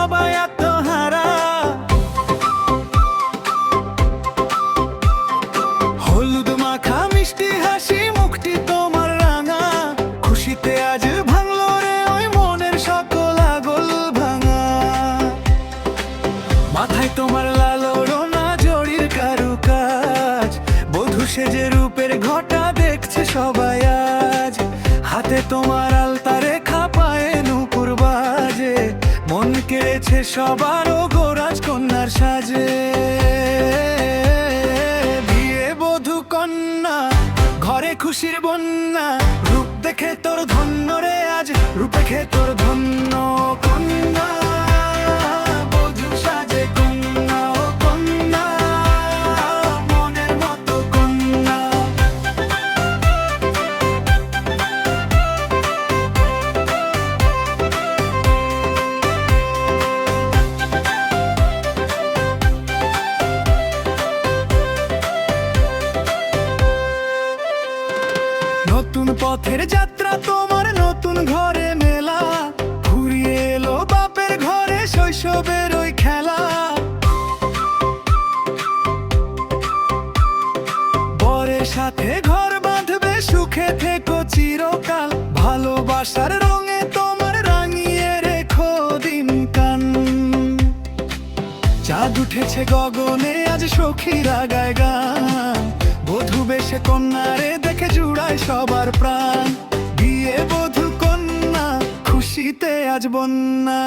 সবাই আত্মহারা। হলুদ মাখা মিষ্টি হাসি মুখটি তোমার রাঙা, খুশিতে আজ ভাঙলো রে ওই মনের সকল আগল ভাঙা। মাথায় তোমার লাল ওড়না জড়ির কারুকাজ, বধূ সেজে রূপের ঘটা দেখছে সবাই আজ। হাতে তোমার আলতা রেখা, পায়ে নূপুর বাজে, মন কেড়েছে সবার গো রাজকন্যার সাজে। বিয়ে বধূ কন্যা, ঘরে খুশির বন্যা, রূপ দেখে তোর ধন্য রে আজ, রূপ দেখে তোর ধন্য। কন্যা বধূ সাজে কন্যা, ও কন্যা মনের মতো কন্যা। নতুন পথের যাত্রা তোমার, নতুন ঘরে মেলা, ঘুরিয়ে এলো বাপের ঘরে শৈশবের ওই খেলা। বরের সাথে ঘর বাঁধবে, সুখে থেকো চিরকাল, ভালোবাসার রঙে তোমার রাঙিয়ে রেখো দিন কান। চাঁদ উঠেছে গগনে আজ, সখীরা গায় গান, বধূ বেশে কন্যারে দেখে জুড়ায় সবার প্রাণ। বিয়ে বধূ কন্যা, খুশিতে আজ বন্যা।